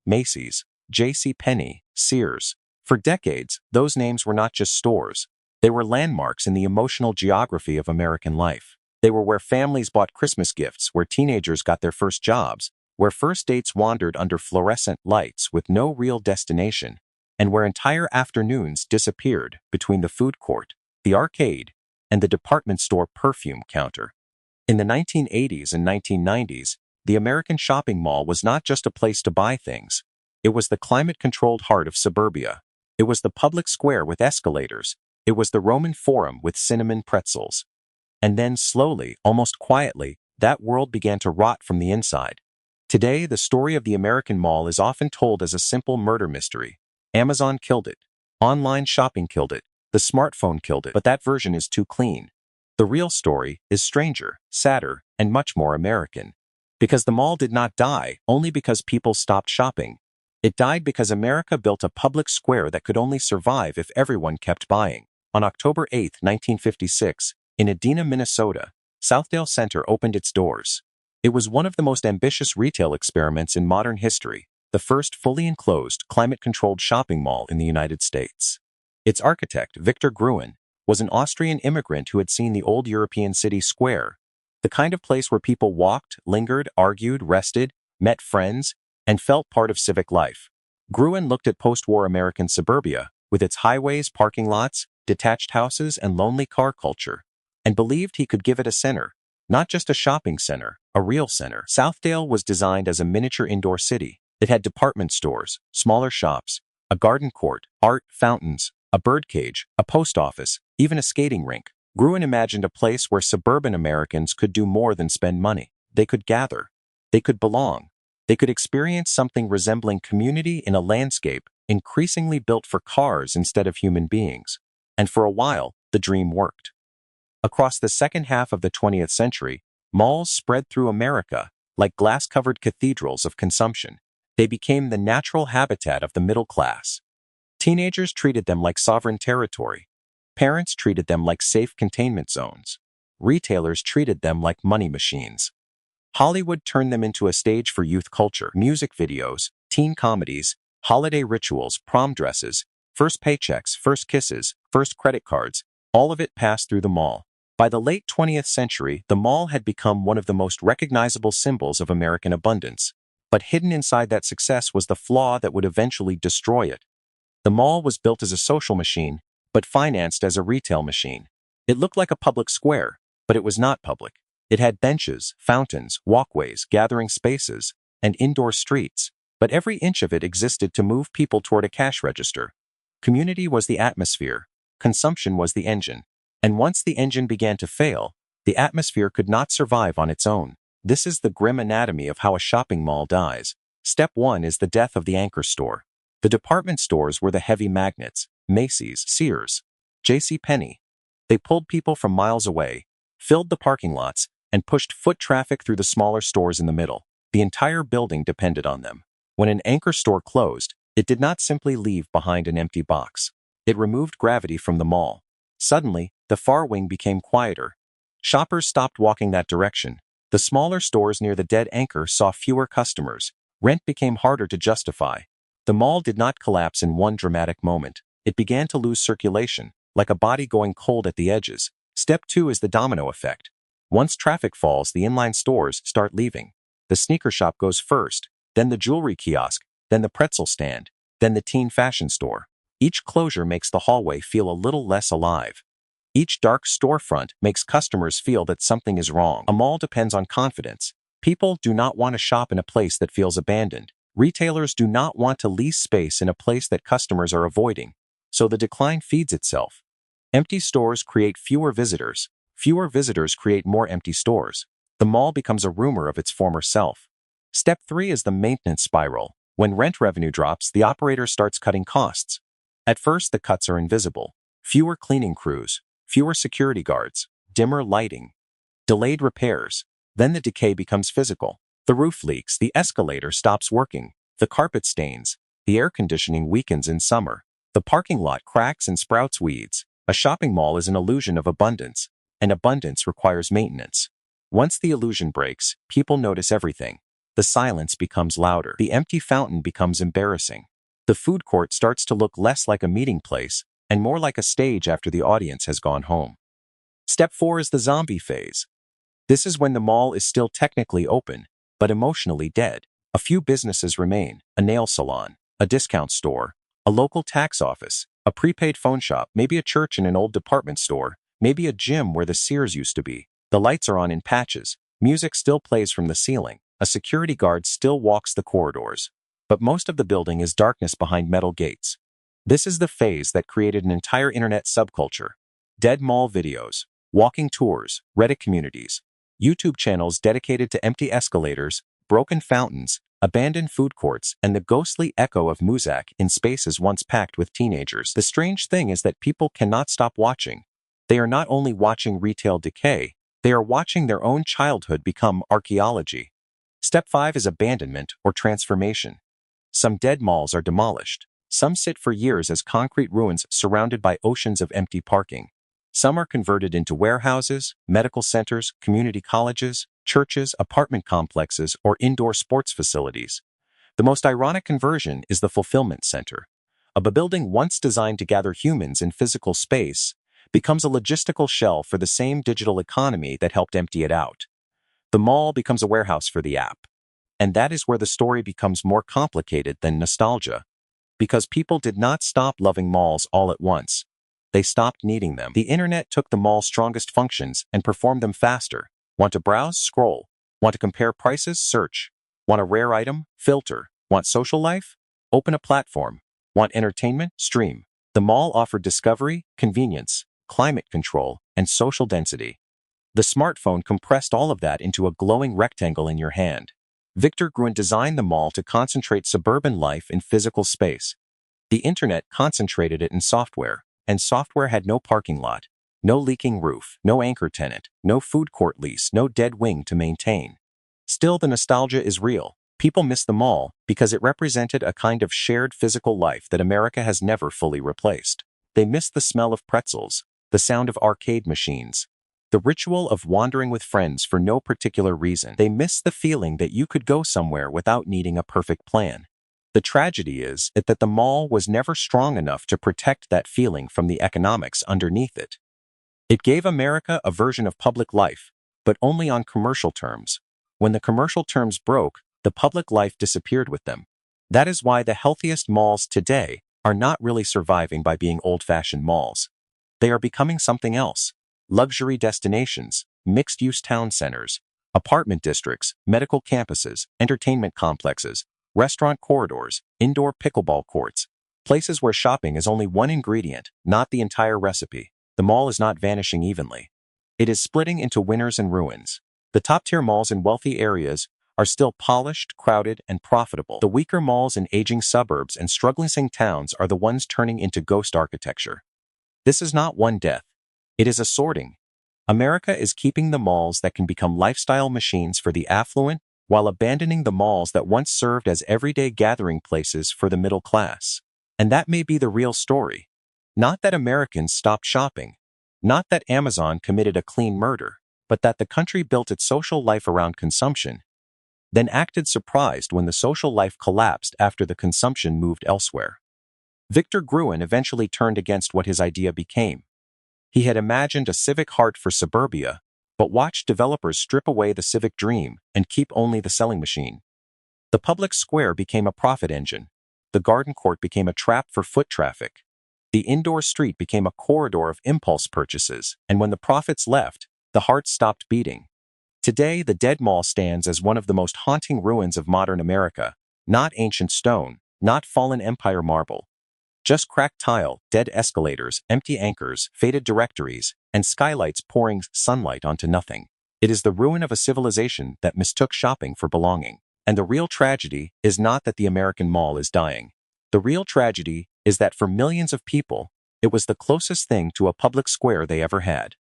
Macy's, J.C. Penney, Sears. For decades, those names were not just stores. They were landmarks in the emotional geography of American life. They were where families bought Christmas gifts, where teenagers got their first jobs, where first dates wandered under fluorescent lights with no real destination, and where entire afternoons disappeared between the food court, the arcade, and the department store perfume counter. In the 1980s and 1990s, the American shopping mall was not just a place to buy things. It was the climate-controlled heart of suburbia. It was the public square with escalators. It was the Roman Forum with cinnamon pretzels. And then slowly, almost quietly, that world began to rot from the inside. Today, the story of the American mall is often told as a simple murder mystery. Amazon killed it. Online shopping killed it. The smartphone killed it. But that version is too clean. The real story is stranger, sadder, and much more American. Because the mall did not die only because people stopped shopping. It died because America built a public square that could only survive if everyone kept buying. On October 8, 1956, in Edina, Minnesota, Southdale Center opened its doors. It was one of the most ambitious retail experiments in modern history, the first fully enclosed, climate-controlled shopping mall in the United States. Its architect, Victor Gruen, was an Austrian immigrant who had seen the old European city square, the kind of place where people walked, lingered, argued, rested, met friends, and felt part of civic life. Gruen looked at post-war American suburbia, with its highways, parking lots, detached houses, and lonely car culture, and believed he could give it a center, not just a shopping center, a real center. Southdale was designed as a miniature indoor city. It had department stores, smaller shops, a garden court, art, fountains, a birdcage, a post office, even a skating rink. Gruen imagined a place where suburban Americans could do more than spend money. They could gather. They could belong. They could experience something resembling community in a landscape increasingly built for cars instead of human beings. And for a while, the dream worked. Across the second half of the 20th century, malls spread through America like glass-covered cathedrals of consumption. They became the natural habitat of the middle class. Teenagers treated them like sovereign territory. Parents treated them like safe containment zones. Retailers treated them like money machines. Hollywood turned them into a stage for youth culture, music videos, teen comedies, holiday rituals, prom dresses, first paychecks, first kisses, first credit cards, all of it passed through the mall. By the late 20th century, the mall had become one of the most recognizable symbols of American abundance. But hidden inside that success was the flaw that would eventually destroy it. The mall was built as a social machine, but financed as a retail machine. It looked like a public square, but it was not public. It had benches, fountains, walkways, gathering spaces, and indoor streets, but every inch of it existed to move people toward a cash register. Community was the atmosphere, consumption was the engine, and once the engine began to fail, the atmosphere could not survive on its own. This is the grim anatomy of how a shopping mall dies. Step 1 is the death of the anchor store. The department stores were the heavy magnets, Macy's, Sears, J.C. Penney. They pulled people from miles away, filled the parking lots, and pushed foot traffic through the smaller stores in the middle. The entire building depended on them. When an anchor store closed, it did not simply leave behind an empty box. It removed gravity from the mall. Suddenly, the far wing became quieter. Shoppers stopped walking that direction. The smaller stores near the dead anchor saw fewer customers. Rent became harder to justify. The mall did not collapse in one dramatic moment. It began to lose circulation, like a body going cold at the edges. Step 2 is the domino effect. Once traffic falls, the inline stores start leaving. The sneaker shop goes first, then the jewelry kiosk, then the pretzel stand, then the teen fashion store. Each closure makes the hallway feel a little less alive. Each dark storefront makes customers feel that something is wrong. A mall depends on confidence. People do not want to shop in a place that feels abandoned. Retailers do not want to lease space in a place that customers are avoiding. So the decline feeds itself. Empty stores create fewer visitors. Fewer visitors create more empty stores. The mall becomes a rumor of its former self. Step 3 is the maintenance spiral. When rent revenue drops, the operator starts cutting costs. At first, the cuts are invisible. Fewer cleaning crews, fewer security guards, dimmer lighting, delayed repairs. Then the decay becomes physical. The roof leaks, the escalator stops working, the carpet stains, the air conditioning weakens in summer, the parking lot cracks and sprouts weeds. A shopping mall is an illusion of abundance, and abundance requires maintenance. Once the illusion breaks, people notice everything. the silence becomes louder. The empty fountain becomes embarrassing. The food court starts to look less like a meeting place and more like a stage after the audience has gone home. Step 4 is the zombie phase. This is when the mall is still technically open, but emotionally dead. A few businesses remain: a nail salon, a discount store, a local tax office, a prepaid phone shop, maybe a church and an old department store, maybe a gym where the Sears used to be. The lights are on in patches, music still plays from the ceiling, a security guard still walks the corridors. But most of the building is darkness behind metal gates. This is the phase that created an entire internet subculture. Dead mall videos, walking tours, Reddit communities, YouTube channels dedicated to empty escalators, broken fountains, abandoned food courts, and the ghostly echo of Muzak in spaces once packed with teenagers. The strange thing is that people cannot stop watching. They are not only watching retail decay, they are watching their own childhood become archaeology. Step 5 is abandonment or transformation. Some dead malls are demolished. Some sit for years as concrete ruins surrounded by oceans of empty parking. Some are converted into warehouses, medical centers, community colleges, churches, apartment complexes, or indoor sports facilities. The most ironic conversion is the fulfillment center. A building once designed to gather humans in physical space becomes a logistical shell for the same digital economy that helped empty it out. The mall becomes a warehouse for the app. And that is where the story becomes more complicated than nostalgia. Because people did not stop loving malls all at once. They stopped needing them. The internet took the mall's strongest functions and performed them faster. Want to browse? Scroll. Want to compare prices? Search. Want a rare item? Filter. Want social life? Open a platform. Want entertainment? Stream. The mall offered discovery, convenience, climate control, and social density. The smartphone compressed all of that into a glowing rectangle in your hand. Victor Gruen designed the mall to concentrate suburban life in physical space. The internet concentrated it in software, and software had no parking lot, no leaking roof, no anchor tenant, no food court lease, no dead wing to maintain. Still, the nostalgia is real. People miss the mall because it represented a kind of shared physical life that America has never fully replaced. They miss the smell of pretzels, the sound of arcade machines, the ritual of wandering with friends for no particular reason. They miss the feeling that you could go somewhere without needing a perfect plan. The tragedy is that the mall was never strong enough to protect that feeling from the economics underneath it. It gave America a version of public life, but only on commercial terms. When the commercial terms broke, the public life disappeared with them. That is why the healthiest malls today are not really surviving by being old-fashioned malls. They are becoming something else. Luxury destinations, mixed-use town centers, apartment districts, medical campuses, entertainment complexes, restaurant corridors, indoor pickleball courts, places where shopping is only one ingredient, not the entire recipe. The mall is not vanishing evenly. It is splitting into winners and ruins. The top-tier malls in wealthy areas are still polished, crowded, and profitable. The weaker malls in aging suburbs and struggling towns are the ones turning into ghost architecture. This is not one death. It is a sorting. America is keeping the malls that can become lifestyle machines for the affluent, while abandoning the malls that once served as everyday gathering places for the middle class. And that may be the real story. Not that Americans stopped shopping. Not that Amazon committed a clean murder, but that the country built its social life around consumption, then acted surprised when the social life collapsed after the consumption moved elsewhere. Victor Gruen eventually turned against what his idea became. He had imagined a civic heart for suburbia, but watched developers strip away the civic dream and keep only the selling machine. The public square became a profit engine. The garden court became a trap for foot traffic. The indoor street became a corridor of impulse purchases, and when the profits left, the heart stopped beating. Today, the dead mall stands as one of the most haunting ruins of modern America, not ancient stone, not fallen empire marble. Just cracked tile, dead escalators, empty anchors, faded directories, and skylights pouring sunlight onto nothing. It is the ruin of a civilization that mistook shopping for belonging. And the real tragedy is not that the American mall is dying. The real tragedy is that for millions of people, it was the closest thing to a public square they ever had.